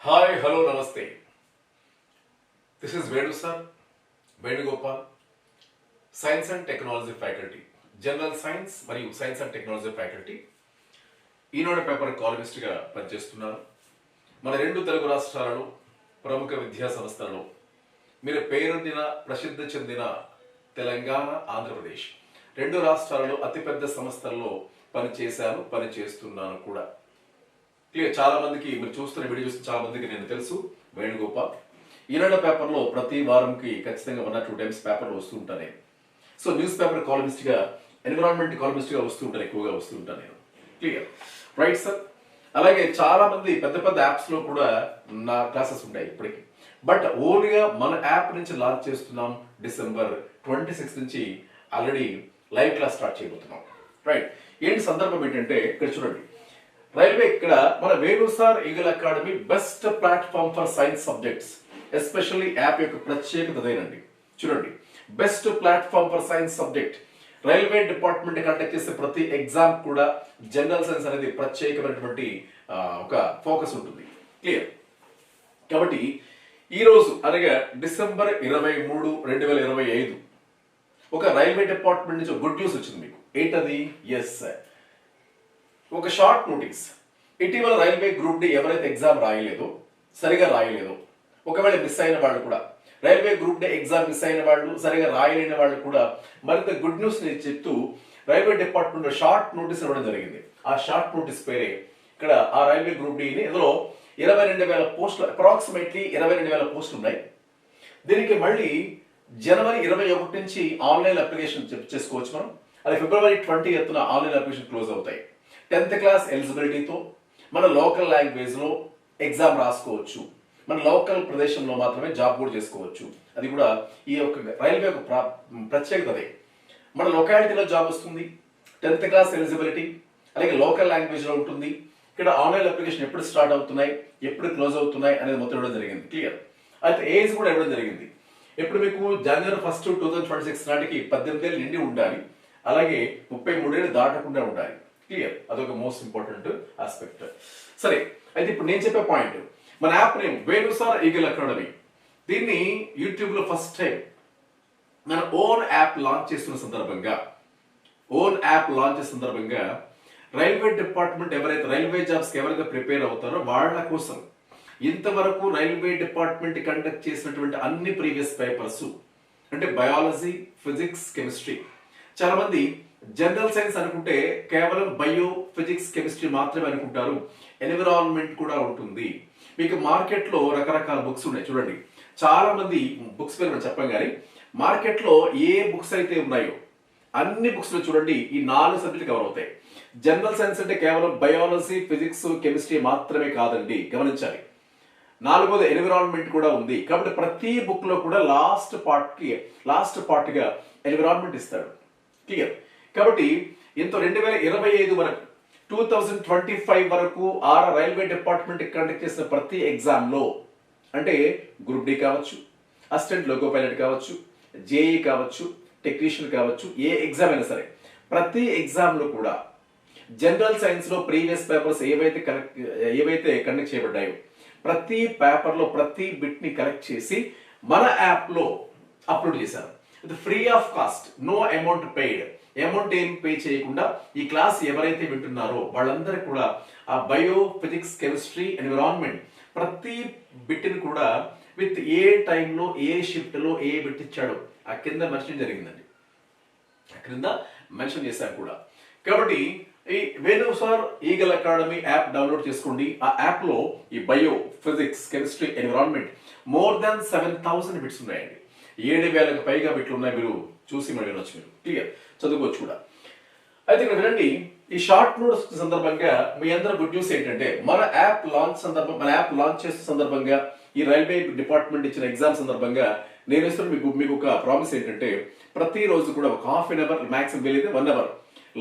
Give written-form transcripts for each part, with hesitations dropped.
Hi, hello, namaste. This is Venu sir, Venugopal, Science and Technology Faculty, General Science మరియు Science and Technology Faculty. Eenadu paper కాలమిస్ట్గా పనిచేస్తున్నాను. మన రెండు తెలుగు రాష్ట్రాలలో ప్రముఖ విద్యా సంస్థలలో మీరు పేరొందిన ప్రసిద్ధి చెందిన తెలంగాణ, ఆంధ్రప్రదేశ్ రెండు రాష్ట్రాలలో అతిపెద్ద సంస్థల్లో పనిచేస్తున్నాను కూడా. క్లియర్, చాలా మందికి మీరు చూస్తున్న వీడియో చూస్తున్న చాలా మందికి నేను తెలుసు వేణుగోపాల్. ఈనాడు పేపర్లో ప్రతి వారంకి ఖచ్చితంగా 1 or 2 times పేపర్లో వస్తూ ఉంటాను నేను. సో న్యూస్ పేపర్ కాలమిస్ట్గా, ఎన్విరాన్మెంట్ కాలమిస్ట్గా ఎక్కువగా వస్తూ ఉంటాను నేను. Clear, right sir. అలాగే చాలా మంది పెద్ద పెద్ద యాప్స్లో కూడా నా క్లాసెస్ ఉంటాయి ఇప్పటికి. బట్ ఓన్లీగా మన యాప్ నుంచి లాంచ్ చేస్తున్నాం. December 26 నుంచి ఆల్రెడీ లైవ్ క్లాస్ స్టార్ట్ చేయబోతున్నాం. రైట్, ఏంటి సందర్భం ఏంటంటే ఇక్కడ చూడండి, రైల్వే ఇక్కడ మన Venu sir eagle academy best platform for science subjects, especially app యొక్క ప్రత్యేకత అదేనండి. చూడండి, best platform for science subject. Railway department conduct చేసే ప్రతి ఎగ్జామ్ కూడా జనరల్ సైన్స్ అనేది ప్రత్యేకమైనటువంటి ఒక ఫోకస్ ఉంటుంది. క్లియర్, కాబట్టి ఈరోజు అనగా December 23, 2025 ఒక రైల్వే డిపార్ట్మెంట్ నుంచి గుడ్ న్యూస్ వచ్చింది మీకు. ఏంటది? ఎస్, ఒక షార్ట్ నోటీస్. ఇటీవల రైల్వే గ్రూప్ డి ఎవరైతే ఎగ్జామ్ సరిగా రాయలేదో, ఒకవేళ మిస్ అయిన వాళ్ళు కూడా, railway group D exam miss అయిన వాళ్ళు, సరిగా రాయలేని వాళ్ళు కూడా మరింత గుడ్ న్యూస్ ని చెప్తూ రైల్వే డిపార్ట్మెంట్ షార్ట్ నోటీస్ ఇవ్వడం జరిగింది. ఆ షార్ట్ నోటీస్ పేరే ఇక్కడ ఆ రైల్వే గ్రూప్ డిని, ఇందులో 22,000 పోస్టులు, అప్రాక్సిమేట్లీ 22,000 పోస్టులు ఉన్నాయి. దీనికి మళ్ళీ January 21 నుంచి ఆన్లైన్ అప్లికేషన్ చేసుకోవచ్చు మనం. అది February 20th online application close అవుతాయి. 10th క్లాస్ ఎలిజిబిలిటీతో మన లోకల్ లాంగ్వేజ్ లో ఎగ్జామ్ రాసుకోవచ్చు. మన లోకల్ ప్రదేశంలో మాత్రమే జాబ్ కూడా చేసుకోవచ్చు. అది కూడా ఈ యొక్క రైల్వే యొక్క ప్రత్యేకత అదే. మన లొకాలిటీలో జాబ్ వస్తుంది, 10th క్లాస్ ఎలిజిబిలిటీ, అలాగే లోకల్ లాంగ్వేజ్ లో ఉంటుంది. ఇక్కడ ఆన్లైన్ అప్లికేషన్ ఎప్పుడు స్టార్ట్ అవుతున్నాయి, ఎప్పుడు క్లోజ్ అవుతున్నాయి అనేది మొత్తం ఇవ్వడం జరిగింది. క్లియర్, అయితే ఏజ్ కూడా ఇవ్వడం జరిగింది. ఇప్పుడు మీకు January 1, 2026 నాటికి 18 ఏళ్ళు నిండి ఉండాలి, అలాగే 33 ఏళ్ళు దాటకుండా ఉండాలి. క్లియర్, అదొక మోస్ట్ ఇంపార్టెంట్ ఆస్పెక్ట్. సరే, అయితే ఇప్పుడు నేను చెప్పే పాయింట్, మన app name Venu sir eagle academy. దీన్ని యూట్యూబ్ లో ఫస్ట్ టైం మన ఓన్ యాప్ లాంచ్ చేస్తున్న సందర్భంగా రైల్వే డిపార్ట్మెంట్ ఎవరైతే రైల్వే జాబ్స్ కి ఎవరైతే ప్రిపేర్ అవుతారో వాళ్ళ కోసం ఇంతవరకు రైల్వే డిపార్ట్మెంట్ కండక్ట్ చేసినటువంటి అన్ని ప్రీవియస్ పేపర్స్, అంటే బయాలజీ, ఫిజిక్స్, కెమిస్ట్రీ. చాలా మంది జనరల్ సైన్స్ అనుకుంటే కేవలం బయో, ఫిజిక్స్, కెమిస్ట్రీ మాత్రమే అనుకుంటారు. ఎన్విరాన్మెంట్ కూడా ఉంటుంది. మీకు మార్కెట్ లో రకరకాల బుక్స్ ఉన్నాయి. చూడండి, చాలా మంది బుక్స్ పేరు మనం చెప్పం కానీ మార్కెట్ లో ఏ బుక్స్ అయితే ఉన్నాయో అన్ని బుక్స్ లో చూడండి ఈ 4 సబ్జెక్టులు కవర్ అవుతాయి. జనరల్ సైన్స్ అంటే కేవలం బయాలజీ, ఫిజిక్స్, కెమిస్ట్రీ మాత్రమే కాదండి, గమనించాలి. 4వది ఎన్విరాన్మెంట్ కూడా ఉంది. కాబట్టి ప్రతి బుక్ లో కూడా లాస్ట్ పార్ట్ గా ఎన్విరాన్మెంట్ ఇస్తాడు. క్లియర్, కాబట్టి ఇంత 2025 వరకు 2025 వరకు రైల్వే డిపార్ట్మెంట్ కండక్ట్ చేసిన ప్రతి ఎగ్జామ్ లో, అంటే గ్రూప్ డి కావచ్చు, అసిస్టెంట్ లోకో పైలట్ కావచ్చు, జేఈ కావచ్చు, టెక్నీషియన్ కావచ్చు, ఏ ఎగ్జామ్ అయినా సరే ప్రతి ఎగ్జామ్ లో కూడా జనరల్ సైన్స్ లో ప్రీవియస్ పేపర్స్ ఏవైతే కండక్ట్ చేయబడ్డాయో ప్రతి పేపర్ లో ప్రతి బిట్ ని కలెక్ట్ చేసి మన యాప్ లో అప్లోడ్ చేశారు. ఇది free of cost, no amount paid. Amount ఏం పే చేయకుండా ఈ క్లాస్ ఎవరైతే వింటున్నారో వాళ్ళందరికీ కూడా ఆ బయో, ఫిజిక్స్, కెమిస్ట్రీ, ఎన్విరాన్మెంట్ ప్రతి బిట్ ని కూడా విత్ ఏ టైంలో, ఏ షిఫ్ట్ లో ఏ బిట్ ఇచ్చాడో ఆ కింద మెన్షన్ జరిగిందండి, క్రింద మెన్షన్ చేశాను కూడా. కాబట్టి ఈ Venu sir eagle academy app download చేసుకోండి. ఆ యాప్ లో ఈ bio, physics, chemistry, environment more than 7,000 bits ఉన్నాయండి. 7,000కు పైగా బిట్లు ఉన్నాయి. మీరు చూసి మరి వినొచ్చు, మీరు క్లియర్ చదువుకోవచ్చు కూడా. అయితే ఇక్కడ వినండి, ఈ షార్ట్ నోట్స్ సందర్భంగా మీ అందరూ గుడ్ న్యూస్ ఏంటంటే మన యాప్ లాంచ్ చేస్తున్న సందర్భంగా, ఈ రైల్వే డిపార్ట్మెంట్ ఇచ్చిన ఎగ్జామ్ సందర్భంగా నేను ఇస్తున్న మీకు ఒక ప్రామిస్ ఏంటంటే ప్రతిరోజు కూడా ఒక ½ an hour, మ్యాక్సిమం వీలైతే 1 hour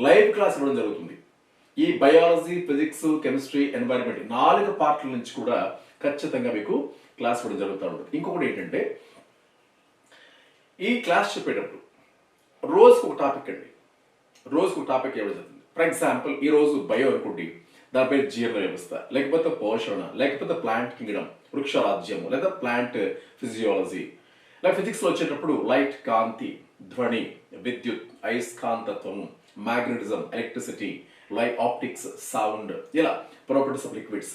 లైవ్ క్లాస్ ఇవ్వడం జరుగుతుంది. ఈ బయాలజీ, ఫిజిక్స్, కెమిస్ట్రీ, ఎన్వైరన్మెంట్ 4 పార్ట్ల నుంచి కూడా ఖచ్చితంగా మీకు క్లాస్ ఇవ్వడం జరుగుతూ ఉంటుంది. ఇంకొకటి ఏంటంటే ఈ క్లాస్ చెప్పేటప్పుడు రోజుకు ఒక టాపిక్ ఇవ్వడం జరుగుతుంది. ఫర్ ఎగ్జాంపుల్ ఈ రోజు బయో అనుకోండి, దాని పేరు జీర్ణ వ్యవస్థ, లేకపోతే పోషణ, లేకపోతే ప్లాంట్ కింగ్డమ్ వృక్ష రాజ్యము, లేదా ప్లాంట్ ఫిజియాలజీ. లేదా ఫిజిక్స్ లో వచ్చేటప్పుడు లైట్ కాంతి, ధ్వని, విద్యుత్, అయస్కాంతత్వము, magnetism, electricity, light optics, sound, ఇలా properties of liquids.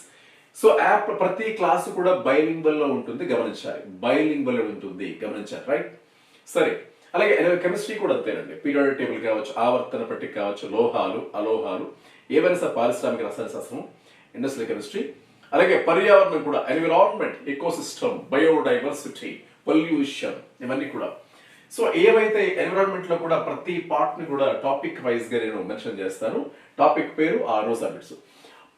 So app ప్రతి క్లాసు కూడా బైలింగ్వల్ లో ఉంటుంది, గమనించాలి. బైలింగ్వల్ ఉంటుంది, గమనించాలి, రైట్? సరే, అలాగే కెమిస్ట్రీ కూడా అంతేనండి. పీరియాడిక్ టేబుల్ కావచ్చు, ఆవర్తన పట్టిక కావచ్చు, లోహాలు, అలోహాలు, ఏవైనా సరే పారిశ్రామిక రసాయన శాస్త్రం, ఇండస్ట్రియల్ కెమిస్ట్రీ. అలాగే పర్యావరణం కూడా, ఎన్విరాన్మెంట్, ఎకోసిస్టమ్, బయోడైవర్సిటీ, పొల్యూషన్, ఇవన్నీ కూడా. సో ఏవైతే ఎన్విరాన్మెంట్ లో కూడా ప్రతి పార్ట్ ని కూడా టాపిక్ వైజ్ గా నేను మెన్షన్ చేస్తాను. టాపిక్ పేరు ఆ రోజు సబ్జెక్ట్స్.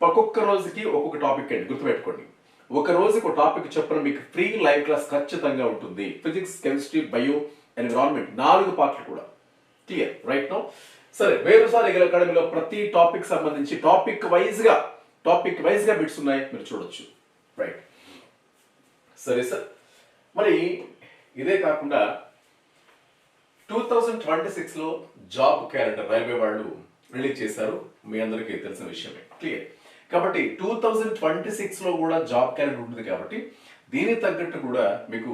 ఒక్కొక్క రోజుకి ఒక్కొక్క టాపిక్ అండి, గుర్తుపెట్టుకోండి. ఒక రోజుకి ఒక టాపిక్ చెప్పడం మీకు ఫ్రీ లైవ్ క్లాస్ ఖచ్చితంగా ఉంటుంది. ఫిజిక్స్, కెమిస్ట్రీ, బయో, ఎన్విరాన్మెంట్ 4 పార్ట్లు కూడా. Clear, right no? సరే, వేరుసారి అకాడమీలో ప్రతి టాపిక్ సంబంధించి టాపిక్ వైజ్ గా బిట్స్ ఉన్నాయి, మీరు చూడొచ్చు, రైట్? సరే సార్, మరి ఇదే కాకుండా 2026 లో జాబ్ క్యాలెండర్ రైల్వే వాళ్ళు రిలీజ్ చేశారు, మీ అందరికీ తెలిసిన విషయమే. క్లియర్. కాబట్టి 2026 లో కూడా జాబ్ క్యాలెండర్ ఉంటుంది. కాబట్టి దీనికి తగ్గట్టు కూడా మీకు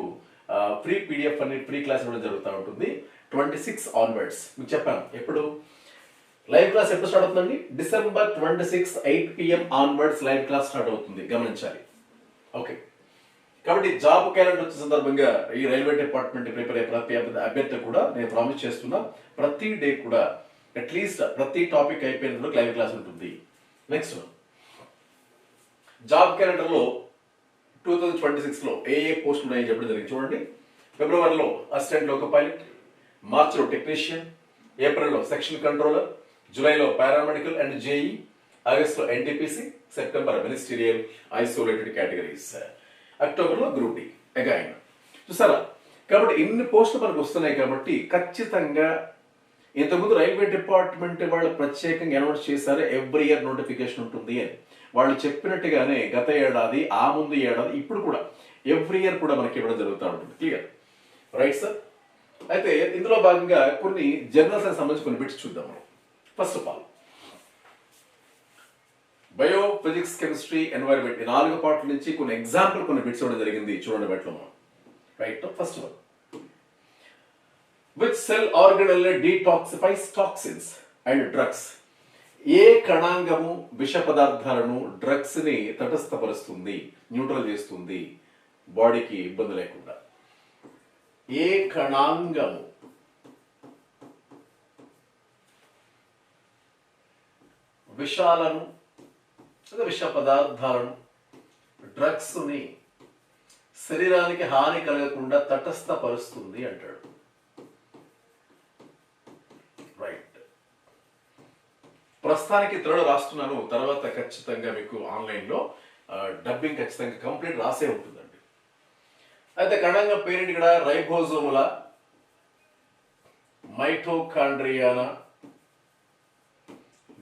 ఫ్రీ పీడిఎఫ్ అని ఫ్రీ క్లాస్ ఇవ్వడం జరుగుతూ ఉంటుంది. 26 ఆన్వర్డ్స్ మీకు చెప్పాను. ఎప్పుడు లైవ్ క్లాస్ ఎప్పుడు స్టార్ట్ అవుతుందండి? December 26 8 PM onwards live class start అవుతుంది, గమనించాలి. ఓకే, కాబట్టి జాబ్ క్యాలెండర్ వచ్చే సందర్భంగా ఈ రైల్వే డిపార్ట్మెంట్ ప్రిపేర్ అయ్యే ప్రతి అభ్యర్థి కూడా నేను ప్రామిస్ చేస్తున్నా, ప్రతి డే కూడా అట్లీస్ట్ ప్రతి టాపిక్ అయిపోయిన లైవ్ క్లాస్ ఉంటుంది. నెక్స్ట్, జాబ్ క్యాలెండర్ లో 2026 లో ఏ పోస్ట్ ఉన్నాయని చెప్పడం జరిగింది. చూడండి, ఫిబ్రవరిలో అసిస్టెంట్ లోకో పైలట్, మార్చిలో టెక్నీషియన్, ఏప్రిల్లో సెక్షన్ కంట్రోలర్, జూలైలో పారామెడికల్ అండ్ జేఈ, ఆగస్టులో NTPC, September ministerial isolated categories, అక్టోబర్లో గ్రూప్ డి అగైన్. చూసారా? కాబట్టి ఇన్ని పోస్టులు మనకు వస్తున్నాయి. కాబట్టి ఖచ్చితంగా ఇంతకుముందు రైల్వే డిపార్ట్మెంట్ వాళ్ళు ప్రత్యేకంగా అనౌన్స్ చేశారు, ఎవ్రీ ఇయర్ నోటిఫికేషన్ ఉంటుంది అని. వాళ్ళు చెప్పినట్టుగానే గత ఏడాది, ఆ ముందు ఏడాది, ఇప్పుడు కూడా ఎవ్రీ ఇయర్ కూడా మనకి ఇవ్వడం జరుగుతూ ఉంటుంది. Clear, right sir? అయితే ఇందులో భాగంగా కొన్ని జర్నల్స్ సంబంధించి కొన్ని బిట్స్ చూద్దాం. First of all bio, physics, chemistry, environment, 4 పార్ట్ల నుంచి కొన్ని ఎగ్జాంపుల్ కొన్ని బిట్స్ ఇవ్వడం జరిగింది. చూడండి బయటలో మనం, right? First one, which cell organelle detoxifies toxins and drugs? ఏ కణాంగము విష పదార్థాలను, డ్రగ్స్ ని తటస్థపరుస్తుంది, న్యూట్రల్ చేస్తుంది, బాడీకి ఇబ్బంది లేకుండా? ఏ కణాంగము విషాలను, విష పదార్థాలను, డ్రగ్స్ ని శరీరానికి హాని కలగకుండా తటస్థపరుస్తుంది అంటాడు. రైట్. ప్రస్తుతానికి త్వరలో రాస్తున్నాను, తర్వాత ఖచ్చితంగా మీకు ఆన్లైన్ లో డబ్బింగ్ ఖచ్చితంగా కంప్లీట్ రాసే ఉంటుందండి. అయితే కణాంగం పేరేంటి ఇక్కడ? రైబోజోముల, మైటోకాండ్రియానా,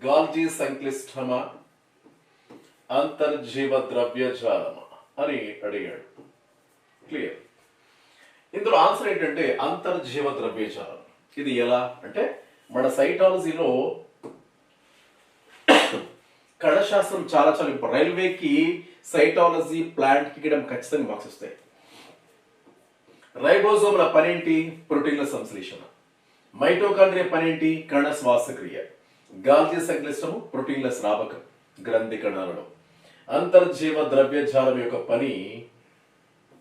గాల్జీ సంక్లిష్టమా, అంతర్జీవ ద్రవ్యజాలమా అని అడిగాడు. క్లియర్. ఇందులో ఆన్సర్ ఏంటంటే అంతర్జీవ ద్రవ్యజాలం. ఇది ఎలా అంటే, మన సైటాలజీలో కణశాస్త్రం చాలా చాలా ఇంపార్టెంట్. రైల్వేకి సైటాలజీ, ప్లాంట్ కింగ్డమ్ ఖచ్చితంగా మార్క్స్ వస్తాయి. రైబోజోముల పనేంటి? ప్రోటీన్ల సంశ్లేషణ. మైటోకాండ్రియా పనేంటి? కణ శ్వాసక్రియ. గాల్జీ సంక్లిష్టము ప్రోటీన్ల స్రావకం గ్రంథి కణాలలో. అంతర్జీవ ద్రవ్యజాలం యొక్క పని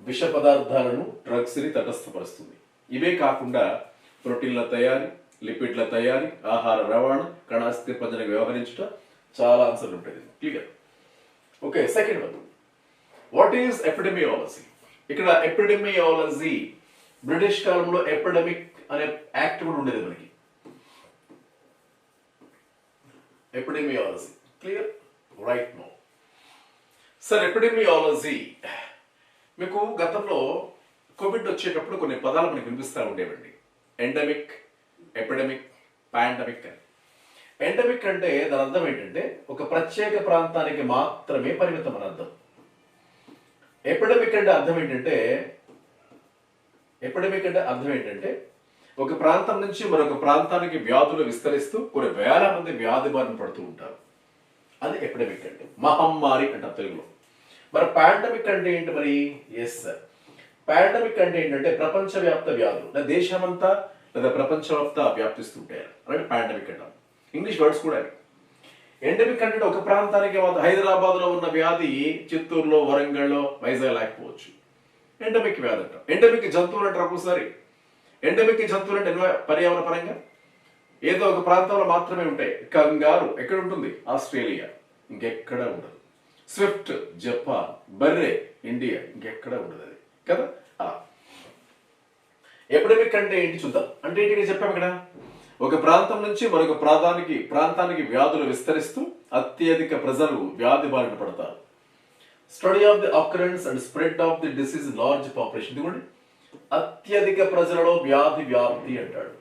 విష పదార్థాలను, డ్రగ్స్ ని తటస్థపరుస్తుంది. ఇవే కాకుండా ప్రోటీన్ల తయారీ, లిపిడ్ల తయారీ, ఆహార రవాణా, కణాస్థి పంజనకు వ్యవహరించుట, చాలా ఆన్సర్లు ఉంటాయి. Clear. Okay, second one, what is epidemiology? ఇక్కడ ఎపిడెమియాలజీ బ్రిటిష్ కాలంలో ఎపిడమిక్ అనే యాక్ట్ కూడా ఉండేది మనకి. Epidemiology clear, right no? Sir, epidemiology మీకు గతంలో కోవిడ్ వచ్చేటప్పుడు కొన్ని పదాలు మనకు వినిపిస్తూ ఉండేవండి. ఎండమిక్, ఎపిడమిక్, పాండమిక్ అని. ఎండమిక్ అంటే దాని అర్థం ఏంటంటే ఒక ప్రత్యేక ప్రాంతానికి మాత్రమే పరిమితం అని అర్థం. ఎపిడమిక్ అంటే అర్థం ఏంటంటే, ఒక ప్రాంతం నుంచి మరొక ప్రాంతానికి వ్యాధులు విస్తరిస్తూ కొన్ని వేల మంది వ్యాధి బారిన పడుతూ ఉంటారు. అది ఎపిడమిక్ అంటే, మహమ్మారి అంటారు తెలుగులో. మరి పాండమిక్ అంటే ఏంటి మరి? ఎస్ సార్, పాండమిక్ అంటే ఏంటంటే ప్రపంచవ్యాప్త వ్యాధులు, లేదా దేశమంతా లేదా ప్రపంచవ్యాప్త వ్యాప్తిస్తుంటాయి అలాంటి పాండమిక్ అంటాం. ఇంగ్లీష్ వర్డ్స్ కూడా. ఎండమిక్ అంటే ఒక ప్రాంతానికి, హైదరాబాద్ లో ఉన్న వ్యాధి చిత్తూరులో, వరంగల్లో, వైజాగ్ లేకపోవచ్చు. ఎండమిక్ వ్యాధి అంటాం. ఎండమిక్ జంతువులు అంటారు ఒక్కోసారి. ఎండమిక్ జంతువులు అంటే పర్యావరణ పరంగా ఏదో ఒక ప్రాంతంలో మాత్రమే ఉంటాయి. కంగారు ఎక్కడ ఉంటుంది? ఆస్ట్రేలియా, ఇంకెక్కడ ఉండదు. స్విఫ్ట్ జపాన్, బర్రె ఇండియా, ఇంకెక్కడ ఉండదు అది కదా. అలా ఎపిడమిక్ అంటే ఏంటి చూద్దాం. అంటే ఏంటి చెప్పాము ఇక్కడ, ఒక ప్రాంతం నుంచి మరొక ప్రాంతానికి వ్యాధులు విస్తరిస్తూ అత్యధిక ప్రజలు వ్యాధి బారిన పడతారు. Study of the occurrence and spread of the disease large population. ఇదిగోండి, అత్యధిక ప్రజలలో వ్యాధి వ్యాప్తి అంటాడు.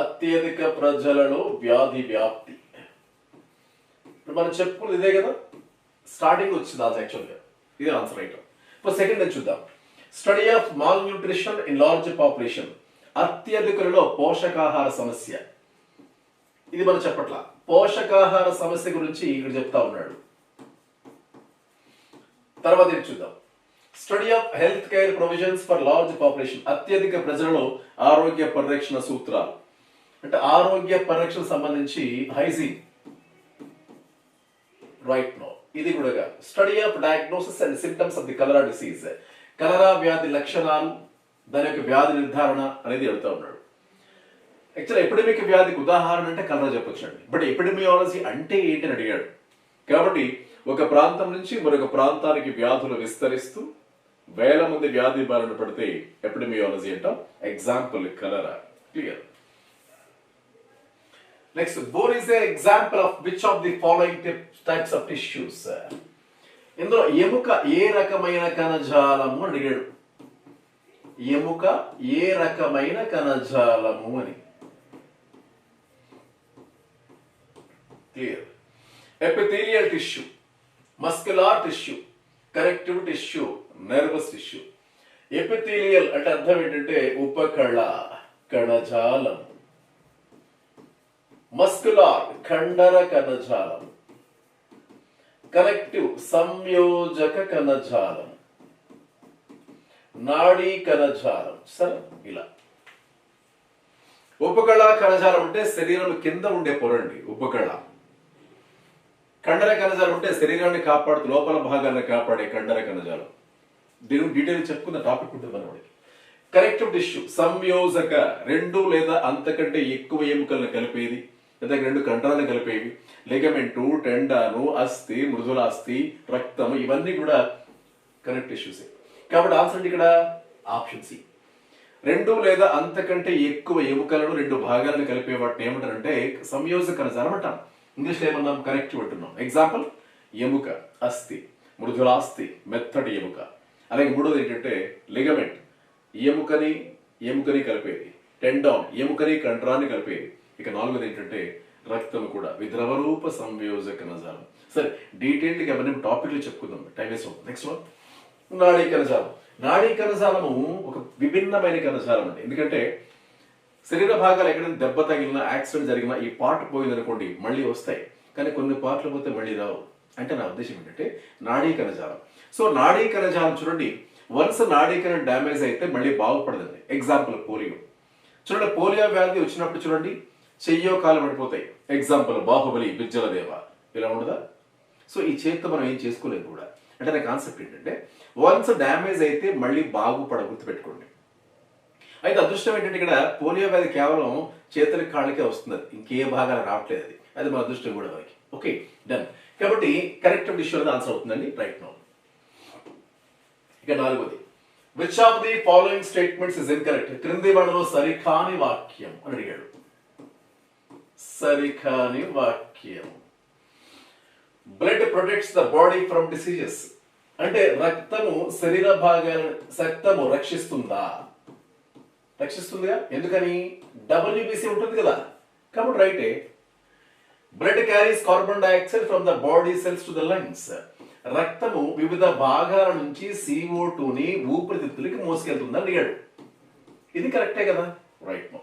అత్యధిక ప్రజలలో వ్యాధి వ్యాప్తి. ఇప్పుడు మనం చెప్పుకున్నది ఇదే కదా, స్టార్టింగ్ వచ్చింది అది యాక్చువల్గా. ఇదే ఆన్సర్ ఐటమ్. ఇప్పుడు సెకండ్ అని చూద్దాం. Study of malnutrition in large population. అత్యధికులలో పోషకాహార సమస్య. ఇది మనం చెప్పట్లా, పోషకాహార సమస్య గురించి ఇక్కడ చెప్తా ఉన్నాడు. తర్వాత ఇది చూద్దాం. Study of health care provisions for large population. అత్యధిక ప్రజలలో ఆరోగ్య పరిరక్షణ సూత్రాలు. అంటే ఆరోగ్య పరిరక్షణ సంబంధించి హైజీన్, రైట్ నో. ఇది కూడా study of diagnosis and symptoms of the cholera disease. Cholera వ్యాధి లక్షణాలు, దాని యొక్క వ్యాధి నిర్ధారణ అనేది అడుగుతా ఉన్నాడు. యాక్చువల్ ఎపిడమిక్ వ్యాధికి ఉదాహరణ అంటే కలరా చెప్పొచ్చండి. బట్ ఎపిడమియాలజీ అంటే ఏంటని అడిగాడు. కాబట్టి ఒక ప్రాంతం నుంచి మరొక ప్రాంతానికి వ్యాధులు విస్తరిస్తూ వేల మంది వ్యాధి బారిన పడితే ఎపిడమియాలజీ అంటాం. Example cholera. Clear. Next, bone is a example of which of the following types of tissues. ఇందులో ఎముక ఏ రకమైన కణజాలము అని అడిగాడు. ఎముక ఏ రకమైన కణజాలము అని. Clear. Epithelial tissue, muscular tissue, connective tissue, nervous tissue. Epithelial అంటే అర్థం ఏంటంటే ఉపకళ, కణజాలం. మస్కులార్ కండర కణజాలం. కనెక్టివ్ సంయోజక కణజాలం. నాడీ కణజాలం. సరే, ఇలా ఉపకళ కణజాలం అంటే శరీరం కింద ఉండే పొరండి ఉపకళ. కండర కణజాలం అంటే శరీరాన్ని కాపాడుతూ లోపల భాగాన్ని కాపాడే కండర కణజాలం. దీని డీటెయిల్ చెప్పుకున్న టాపిక్ ఉంటుంది మనకి. కనెక్టివ్ టిష్యూ సంయోజక, రెండు లేదా అంతకంటే ఎక్కువ ఎముకలను కలిపేది, లేదా రెండు కండరాలను కలిపేవి. లిగమెంటు, టెండాను, అస్థి, మృదులాస్థి, రక్తము, ఇవన్నీ కూడా కనెక్టివ్ టిష్యూసే. కాబట్టి ఆన్సర్ ఇక్కడ ఆప్షన్ సి. రెండు లేదా అంతకంటే ఎక్కువ ఎముకలను రెండు భాగాలను కలిపే వాటిని ఏమంటారంటే సంయోజక కణజాలం అంటాం. ఇంగ్లీష్లో ఏమన్నాం? కనెక్టివ్ అంటున్నాం. ఎగ్జాంపుల్ ఎముక, అస్థి, మృదులాస్థి, మెత్తటి ఎముక. అలాగే మూడోది ఏంటంటే లిగమెంట్, ఎముకని కలిపేది. టెండాన్, ఎముకని కండరాన్ని కలిపేది. ఇక నాలుగోది ఏంటంటే రక్తం కూడా విద్రవరూప సంయోజక కణజాలం. సరే, డీటెయిల్డ్గా మనం టాపిక్లు చెప్పుకుందాం, టైం వేస్ట్ అవుతుంది. నెక్స్ట్ వన్, నాడీ కణజాలం. నాడీ కణజాలము ఒక విభిన్నమైన కణజాలం అండి. ఎందుకంటే శరీర భాగాలు ఎక్కడైనా దెబ్బ తగిలినా, యాక్సిడెంట్ జరిగినా ఈ పార్ట్ పోయిందనుకోండి మళ్ళీ వస్తాయి, కానీ కొన్ని పార్ట్లు పోతే మళ్ళీ రావు. అంటే నా ఉద్దేశం ఏంటంటే నాడీ కణజాలం. సో నాడీ కణజాలం చూడండి, వన్స్ నాడీ కణం డ్యామేజ్ అయితే మళ్ళీ బాగుపడదండి. Example polio. చూడండి, పోలియో వ్యాధి వచ్చినప్పుడు చూడండి చెయ్యో కాలు పడిపోతాయి. ఎగ్జాంపుల్ బాహుబలి, బిజ్జలదేవ, ఇలా ఉండదా? సో ఈ చేతితో మనం ఏం చేసుకోలేదు కూడా. అంటే నా కాన్సెప్ట్ ఏంటంటే వన్స్ డ్యామేజ్ అయితే మళ్ళీ బాగుపడ, గుర్తుపెట్టుకోండి. అయితే అదృష్టం ఏంటంటే ఇక్కడ పోలియో వ్యాధి కేవలం చేతులకి కాళ్ళకే వస్తుంది, ఇంకే భాగాలు రావట్లేదు. అది మన అదృష్టం కూడా మనకి. Okay, done. కాబట్టి కరెక్ట్ టిష్యూ అనేది ఆన్సర్ అవుతుందండి, రైట్ నౌ. ఇక నాలుగోది, which of the following statements is incorrect. క్రింది వాటిలో సరికాని వాక్యం అని అడిగాడు. సరికాని వాక్యం. Blood protects the body from diseases. అంటే రక్తము శరీర భాగాలను రక్షిస్తుందా? రక్షిస్తుందిగా. ఎందుకని? WBC ఉంటుంది కదా, కాబట్టి రైటే. Blood carries carbon dioxide from the body cells to the lungs. రక్తము వివిధ భాగాల నుంచి CO2ని ఊపిరితిత్తులకి మోసుకెళ్తుందని అడిగాడు. ఇది కరెక్టే కదా, right no.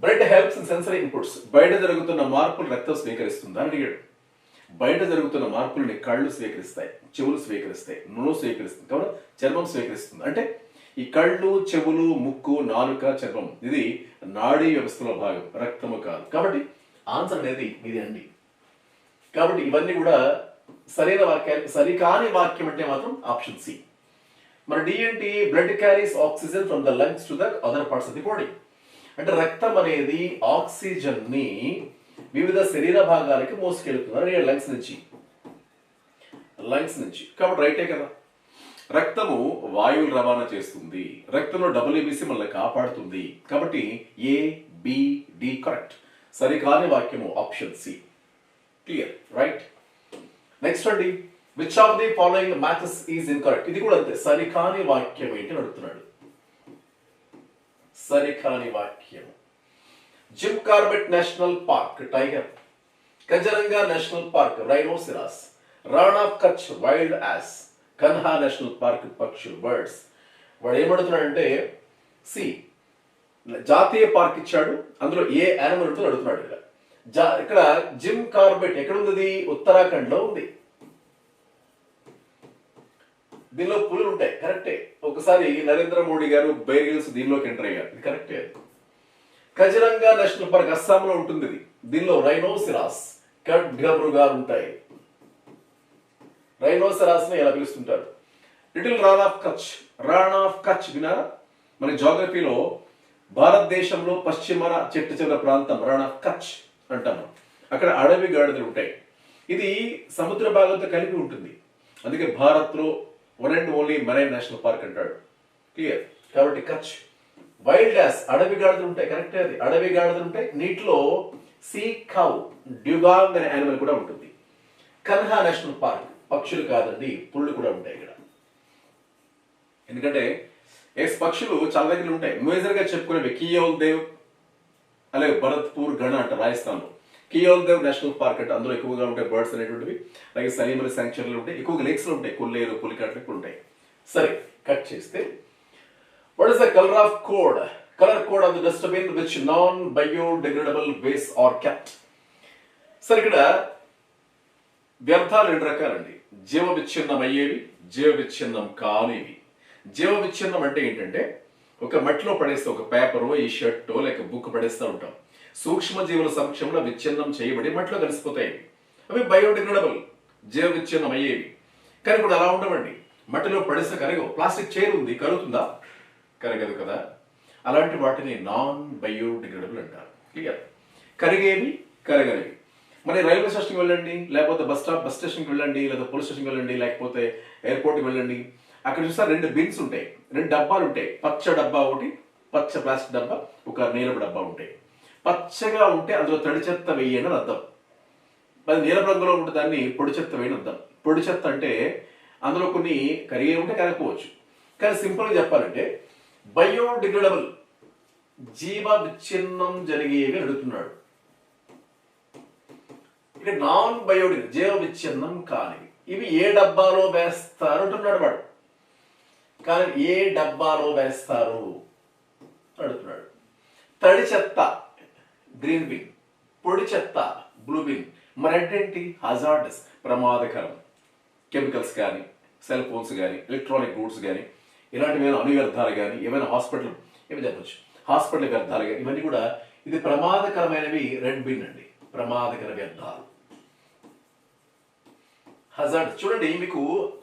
Blood helps in sensory inputs. బయట జరుగుతున్న మార్పులు రక్తం స్వీకరిస్తుంది అని అడిగాడు. బయట జరుగుతున్న మార్పుల్ని కళ్ళు స్వీకరిస్తాయి, చెవులు స్వీకరిస్తాయి, నోరు స్వీకరిస్తుంది, కాబట్టి చర్మం స్వీకరిస్తుంది. అంటే ఈ కళ్ళు, చెవులు, ముక్కు, నాలుక, చర్మం ఇది నాడీ వ్యవస్థలో భాగం, రక్తము కాదు. కాబట్టి ఆన్సర్ అనేది ఇది అండి. కాబట్టి ఇవన్నీ కూడా సరైన వాక్యాలు. సరికాని వాక్యం అంటే మాత్రం ఆప్షన్ సి. మరి డి ఏంటి? Blood carries oxygen from the lungs to the other parts of the body. అంటే రక్తం అనేది ఆక్సిజన్ ని వివిధ శరీర భాగాలకి మోసుకెళ్తున్నారు లంగ్స్ నుంచి. కాబట్టి రైటే కదా. రక్తము వాయువులు రవాణా చేస్తుంది, రక్తంలో WBC మనల్ని కాపాడుతుంది. కాబట్టి ఏ, బి, డి కరెక్ట్. సరికాని వాక్యము option C. Clear, right. Next అండి, which of the following matches is incorrect. ఇది కూడా అంతే. సరికాని వాక్యం ఏంటి అని అడుగుతున్నాడు. సరికాని వాక్యం. Jim Corbett national park tiger, Kaziranga national park rhinoceros, Rann of Kutch wild ass, Kanha national park పక్షులు బర్డ్స్. వాడు ఏమడుతున్నాడంటే సి జాతీయ పార్క్ ఇచ్చాడు, అందులో ఏ యానిమల్ ఉంటుందో అడుగుతున్నాడు. ఇక్కడ జిమ్ కార్బెట్ ఎక్కడ ఉంది? ఉత్తరాఖండ్ లో ఉంది. దీనిలో పులులు ఉంటాయి, కరెక్టే. ఒకసారి నరేంద్ర మోడీ గారు బైర్ హిల్స్ దీనిలోకి ఎంటర్ అయ్యారు, ఇది కరెక్టే. కజిరంగా నేషనల్ పార్క్ అస్సాంలో ఉంటుంది. దీనిలో రైనోసిరాస్, ఖడ్గమృగాలు ఉంటాయి. రైనోసిరాస్ ని ఎలా పిలుస్తుంటారు? లిటిల్ రాణ్ ఆఫ్ కచ్ వినారా? మన జాగ్రఫీలో భారతదేశంలో పశ్చిమ చెట్టు చివర ప్రాంతం రాణ్ ఆఫ్ కచ్ అంటాము. అక్కడ అడవి గాడిదలు ఉంటాయి. ఇది సముద్ర భాగంతో కలిపి ఉంటుంది. అందుకే భారత్ లో one and only marine national park అంటాడు. క్లియర్. కాబట్టి కచ్. వైల్డ్ యాస్, అడవి గాడిదలు ఉంటాయి, కరెక్టే. అది అడవి గాడిదలు ఉంటాయి. నీటిలో సీ కౌ, డ్యూగాంగ్ అనే యానిమల్ కూడా ఉంటుంది. కన్హా నేషనల్ పార్క్ పక్షులు కాదండి, పుళ్ళు కూడా ఉంటాయి ఇక్కడ. ఎందుకంటే పక్షులు చాలా దగ్గర ఉంటాయి. మేజర్ గా చెప్పుకునేవి కియోల్ దేవ్, అలాగే భరత్పూర్ గణ అంట రాజస్థాన్ లో. కియోల్ దేవ్ నేషనల్ పార్క్ అంటే అందులో ఎక్కువగా ఉంటాయి బర్డ్స్ అనేటువంటివి. అలాగే సలీమల శాంక్చురీలు ఉంటాయి, ఎక్కువగా లేక్స్ లో ఉంటాయి, కొల్లేరు, పులికాట్లు ఎక్కువ ఉంటాయి. సరే, కట్ చేస్తే what is the color of code? Color code of the dustbin which non-biodegradable waste are kept. సరే, ఇక్కడ వ్యర్థాలు రెండు రకాలండి. జీవ విచ్ఛిన్నం అయ్యేవి, జీవ విచ్ఛిన్నం కానివి. జీవ విచ్ఛిన్నం అంటే ఏంటంటే ఒక మట్టిలో పడేస్తే, ఒక పేపరో ఈ షర్టో లేక బుక్ పడేస్తూ ఉంటాం. సూక్ష్మ జీవుల సమక్షంలో విచ్ఛిన్నం చేయబడి మట్టిలో కలిసిపోతాయి. అవి బయోడిగ్రేడబుల్, జీవ విచ్ఛిన్నం అయ్యేవి. కానీ ఇప్పుడు అలా ఉండవండి. మట్టిలో పడేస్తే కరగవు. ప్లాస్టిక్ చైర్ ఉంది, కరుగుతుందా? కరగదు కదా. అలాంటి వాటిని నాన్ బయోడిగ్రేడబుల్ అంటారు. క్లియర్. కరిగేవి, కరగనివి. మరి రైల్వే స్టేషన్కి వెళ్ళండి, లేకపోతే బస్ స్టేషన్కి వెళ్ళండి, లేదా పోలీస్ స్టేషన్కి వెళ్ళండి, లేకపోతే ఎయిర్పోర్ట్కి వెళ్ళండి. అక్కడ చూస్తే 2 బిన్స్ ఉంటాయి, 2 డబ్బాలు ఉంటాయి. పచ్చ డబ్బా ఒకటి, పచ్చ ప్లాస్టిక్ డబ్బా, ఒక నీలపు డబ్బా ఉంటాయి. పచ్చగా ఉంటే అందులో తడి చెత్త వేయని అర్థం. అది నీలపు రంగులో ఉంటే దాన్ని పొడి చెత్త వేయని అర్థం. పొడి చెత్త అంటే అందులో కొన్ని కరిగే ఉంటే కరగకపోవచ్చు. కానీ సింపుల్గా చెప్పాలంటే బయోడిగ్రేడబుల్, జీవ విచ్ఛిన్నం జరిగేవి అడుగుతున్నాడు. ఇక నాన్ బయోడిగ్రేడబుల్, జీవ విచ్ఛిన్నం కానివి. ఇవి ఏ డబ్బాలో వేస్తారు అంటున్నాడు వాడు. కానీ ఏ డబ్బాలో వేస్తారు అడుగుతున్నాడు. తడి చెత్త గ్రీన్ బిన్, పొడి చెత్త బ్లూ బిన్. మరి ఏంటి? హజార్డస్, ప్రమాదకరం. కెమికల్స్ కానీ, సెల్ ఫోన్స్ కానీ, ఎలక్ట్రానిక్ గూడ్స్ కానీ, ఇలాంటివి ఏమైనా అణు వ్యర్థాలు కానీ, ఏమైనా హాస్పిటల్ ఏమి చెప్పచ్చు, హాస్పిటల్ వ్యర్థాలు కానీ, ఇవన్నీ కూడా ఇది ప్రమాదకరమైనవి. రెడ్ బిన్ అండి, ప్రమాదకర వ్యర్థాలు. హజార్డ్ చూడండి, మీకు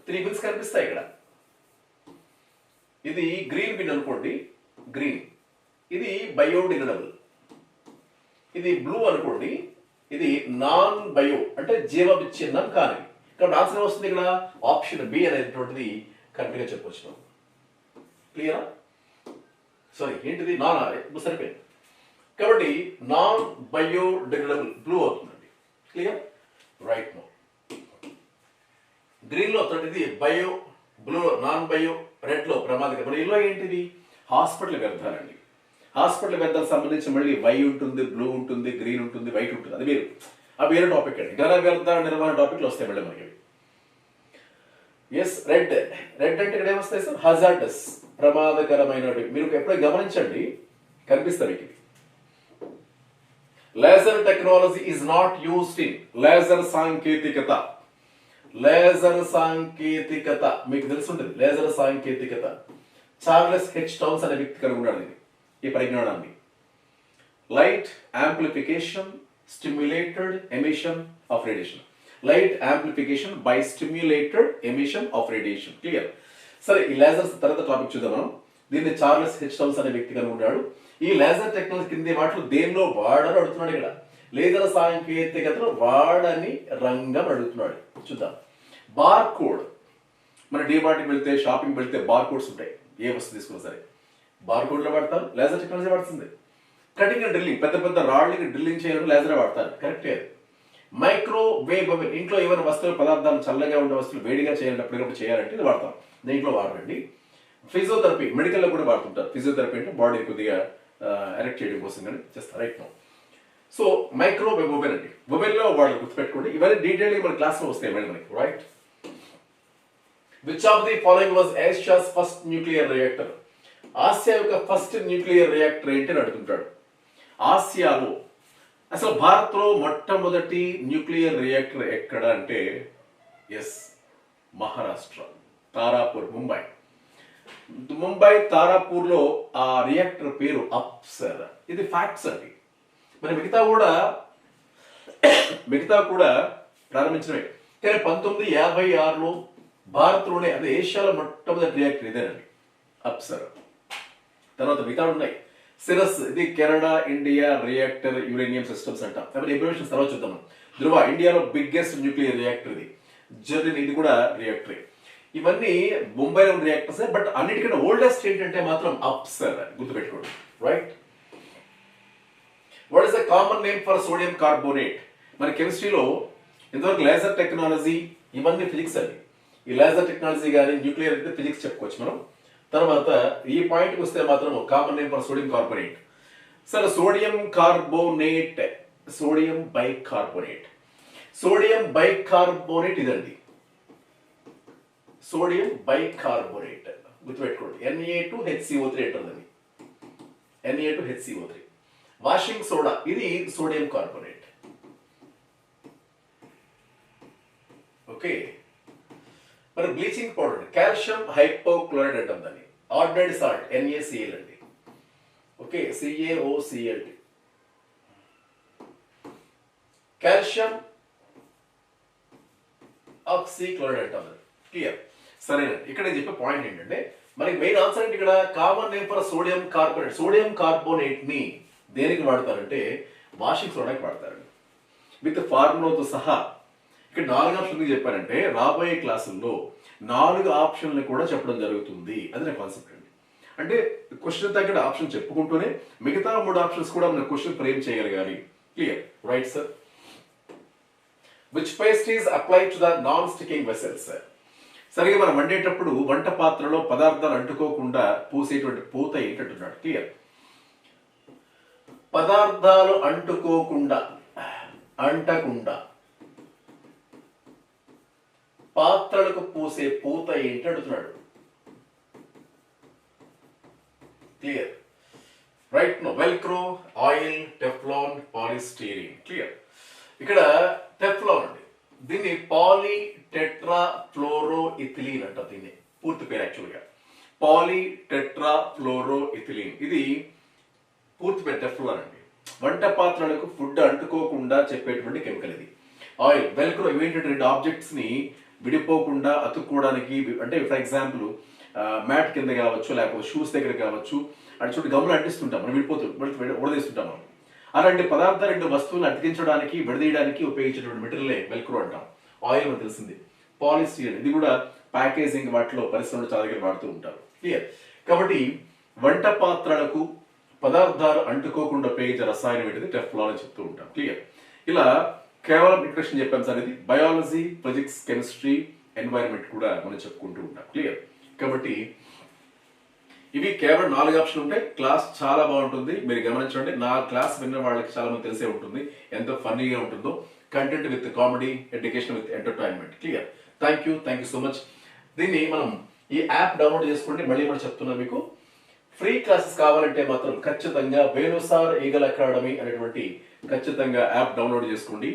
3 బిన్స్ కనిపిస్తాయి ఇక్కడ. ఇది గ్రీన్ బిన్ అనుకోండి, గ్రీన్, ఇది బయోడిగ్రేడబుల్. ఇది బ్లూ అనుకోండి, ఇది నాన్ బయో అంటే జీవ విచ్ఛిన్నం కానివి. కాబట్టి ఆన్సర్ వస్తుంది ఇక్కడ ఆప్షన్ బి అనేటువంటిది కరెక్ట్ గా చెప్పవచ్చు. క్లియరా? సారీ, ఏంటిది? నాన్ సరిపోయింది. కాబట్టి నాన్ బయోడిగ్రేడబుల్ బ్లూ అవుతుందండి. Clear, right. నో గ్రీన్ లో అవుతుంది bio, blue non bio, red లో ప్రమాదకరం. మరి ఇలా ఏంటిది? హాస్పిటల్ వ్యర్థాలండి. హాస్పిటల్ వ్యర్థాలకు సంబంధించి మళ్ళీ వై ఉంటుంది, బ్లూ ఉంటుంది, గ్రీన్ ఉంటుంది, వైట్ ఉంటుంది. అది వేరు, అవి వేరే టాపిక్ అండి. ఘన వ్యర్థ నిర్వహణ టాపిక్లు వస్తాయి మళ్ళీ మనకి. Yes, red. రెడ్ అంటే ఇక్కడ ఏమొస్తాయి సార్? హజార్డస్, ప్రమాదకరమైనవి. మీరు ఎప్పుడైనా గమనించండి, కనిపిస్తాయి మీకు. Laser technology is not used in laser సాంకేతికత. లేజర్ సాంకేతికత మీకు తెలుసుంటుంది. లేజర్ సాంకేతికత చార్లెస్ హెచ్ టౌన్స్ అనే వ్యక్తి కలిగి ఉన్నాడు ఈ పరిజ్ఞానాన్ని. Light amplification stimulated emission of radiation. Light amplification by stimulated emission of radiation. Clear. సరే, ఈ లేజర్స్ తర్వాత టాపిక్ చూద్దాం మనం. దీన్ని చార్లెస్ హెచ్ టౌన్స్ అనే వ్యక్తి కలిగి ఉన్నాడు. ఈ లేజర్ టెక్నాలజీ కింది వాటిలో దేనిలో వాడని అడుగుతున్నాడు. ఇక్కడ లేజర్ సాంకేతికతలో వాడని రంగం అడుగుతున్నాడు. చూద్దాం. Bar code. మన డీమార్ట్కి వెళ్తే, షాపింగ్ వెళ్తే బార్ కోడ్స్ ఉంటాయి. ఏ వస్తువు తీసుకున్నా సరే బార్ కోడ్ లో వాడతారు. లేజర్ టెక్నాలజీ వాడుతుంది. కటింగ్ అండ్ డ్రిల్లింగ్, పెద్ద పెద్ద రాళ్ళకి డ్రిల్లింగ్ చేయడం లేజర్ వాడతారు. కరెక్టే. మైక్రోవేవ్ ఓవెన్, ఇంట్లో ఏమైనా వస్తువులు పదార్థాలు చల్లగా ఉండే వస్తువులు వేడిగా చేయాలన్నప్పుడు చేయాలంటే ఇది వాడతాం. దీంట్లో వాడండి. ఫిజియోథెరపీ, మెడికల్లో కూడా వాడుతుంటారు. ఫిజియోథెరపీ అంటే బాడీ కొద్దిగా ఎరెక్ట్ చేయడం కోసం కానీ చేస్తారు. Right no. So microwave oven అండి. ఓవెన్ లో వాళ్ళు గుర్తుపెట్టుకోండి. ఇవన్నీ డీటెయిల్ మన క్లాస్ లో వస్తాయి మనకి. Right. Which of the following was Asia's first nuclear reactor? Asia యొక్క ఫస్ట్ న్యూక్లియర్ రియాక్టర్ ఏంటి అని అడుగుతుంటాడు. ఆసియాలో అసలు భారత్ లో మొట్టమొదటి న్యూక్లియర్ రియాక్టర్ ఎక్కడ అంటే ఎస్, మహారాష్ట్ర, తారాపూర్, ముంబై. ముంబై తారాపూర్ లో ఆ రియాక్టర్ పేరు అప్సర్. ఇది ఫ్యాక్ట్స్ అండి. మరి మిగతా కూడా ప్రారంభించినవి. కానీ 1956లో భారత్లోనే, అదే ఏషియాలో మొట్టమొదటి రియాక్టర్ ఇదేనండి, అప్సర్. తర్వాత మిగతా ఉన్నాయి. సిరస్, ఇది Canada India reactor uranium systems అంటాం. కాబట్టి ఎబ్రివేషన్స్ తర్వాత చూద్దాం. ధృవ, ఇండియాలో బిగ్గెస్ట్ న్యూక్లియర్ రియాక్టర్ ఇది. జర్లిన్, ఇది కూడా రియాక్టరే. ఇవన్నీ ముంబైలో రియాక్టర్స్. బట్ అన్నిటికన్నా ఓల్డెస్ట్ ఏంటంటే మాత్రం అప్సర్. గుర్తుపెట్టుకోండి. Right. What is the common name for sodium carbonate? మన కెమిస్ట్రీలో ఇంతవరకు లేజర్ టెక్నాలజీ ఇవన్నీ ఫిజిక్స్ అండి. ఈ లేజర్ టెక్నాలజీ కానీ న్యూక్లియర్ అయితే ఫిజిక్స్ చెప్పుకోవచ్చు మనం. తర్వాత ఈ పాయింట్కి వస్తే మాత్రం common name for sodium carbonate. సరే, sodium carbonate, sodium bicarbonate. Sodium bicarbonate ఇదండి, సోడియం బైకార్బోనేట్. గుర్తుపెట్టుకోండి. Na2HCO3 అంటుందండి. Na2HCO3. వాషింగ్ సోడా, ఇది సోడియం కార్బోనేట్. ఓకే. మరి బ్లీచింగ్ పౌడర్, కాల్షియం హైపోక్లోరైడ్ అంటాం దాన్ని. ఆర్డినరీ సాల్ట్, NaCl అండి. Okay, CaOCl. కాల్షియం ఆక్సీక్లోరైడ్ అంటాం. క్లియర్. సరేనండి. ఇక్కడ నేను చెప్పే పాయింట్ ఏంటంటే మనకి మెయిన్ ఆన్సర్ ఏంటి ఇక్కడ? Common name for sodium carbonate. Sodium carbonate ని దేనికి వాడతారంటే వాషింగ్ సోడాకి వాడతారండి, విత్ ఫార్ములాతో సహా. ఇక్కడ 4 ఆప్షన్లు చెప్పారంటే రాబోయే క్లాసుల్లో 4 ఆప్షన్లు కూడా చెప్పడం జరుగుతుంది. అది నా కాన్సెప్ట్ అండి. అంటే క్వశ్చన్ తగ్గ ఆప్షన్ చెప్పుకుంటూనే మిగతా 3 ఆప్షన్స్ కూడా మన క్వశ్చన్ ఫ్రేమ్ చేయగలగాలి. Clear. Right sir. Which paste is applied to the non sticking vessels? సరిగా మనం వండేటప్పుడు వంట పాత్రలో పదార్థాలు అంటుకోకుండా పూసేటువంటి పూత ఏంటంటున్నాడు. క్లియర్. పదార్థాలు అంటకుండా పాత్రలకు పూసే పూత ఏంటి అడుగుతున్నాడు. Clear. Right no. Velcro, oil, teflon, polystyrene. Clear. ఇక్కడ టెఫ్లాన్ అండి. దీన్ని పాలీ టెట్రా ఫ్లోరో ఇథిలీన్ అంటారు. దీన్ని పూర్తి పేరు యాక్చువల్గా పాలీ టెట్రా ఫ్లోరో ఇథిలీన్. ఇది పూర్తి పేరు టెఫ్లాన్ అండి. వంట పాత్రలకు ఫుడ్ అంటుకోకుండా చెప్పేటువంటి కెమికల్ ఇది. ఆయిల్, వెల్క్రో, ఇవేంటంటే 2 ఆబ్జెక్ట్స్ ని విడిపోకుండా అతుక్కోవడానికి. అంటే ఫర్ ఎగ్జాంపుల్ మ్యాట్ కింద కావచ్చు, లేకపోతే షూస్ దగ్గర కావచ్చు, అటు చుట్టూ గమ్ములు అంటిస్తుంటాం మనం, ఉడదీస్తుంటాం మనం. అలాంటి పదార్థాలు 2 వస్తువులు అతికించడానికి, విడదీయడానికి ఉపయోగించేటువంటి మెటీరియలే వెల్క్రో అంటాం. ఆయిల్ మనకు తెలిసింది. పాలిస్టీరీన్, ఇది కూడా ప్యాకేజింగ్ వాటిలో పరిశ్రమలో చాలా దగ్గర వాడుతూ ఉంటారు. క్లియర్. కాబట్టి వంట పాత్రలకు పదార్థాలు అంటుకోకుండా ఉపయోగించే రసాయనం ఏంటిది? టెఫ్లాన్ అని చెప్తూ ఉంటాం. క్లియర్. ఇలా కేవలం ఇంట్రడక్షన్ చెప్పాను సార్. ఇది బయాలజీ, ఫిజిక్స్, కెమిస్ట్రీ, ఎన్వైరన్మెంట్ కూడా మనం చెప్పుకుంటూ ఉంటాం. క్లియర్. కాబట్టి ఇవి కేవలం 4 ఆప్షన్లు ఉంటాయి. క్లాస్ చాలా బాగుంటుంది, మీరు గమనించండి. నా క్లాస్ విన్న వాళ్ళకి చాలా మంది తెలిసే ఉంటుంది ఎంతో ఫన్నీగా ఉంటుందో. Content with comedy, education with entertainment. Clear. Thank you so much. దీన్ని మనం ఈ యాప్ డౌన్లోడ్ చేసుకోండి. మళ్ళీ చెప్తున్నాను మీకు, ఫ్రీ క్లాసెస్ కావాలంటే మాత్రం ఖచ్చితంగా వేణుసార్ ఈగల్ అకాడమీ అనేటువంటి ఖచ్చితంగా యాప్ డౌన్లోడ్ చేసుకోండి.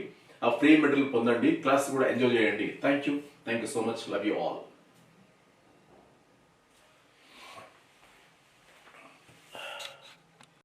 ఆ ఫ్రీ మెటీరియల్ పొందండి, క్లాస్ కూడా ఎంజాయ్ చేయండి. Thank you so much, love you all.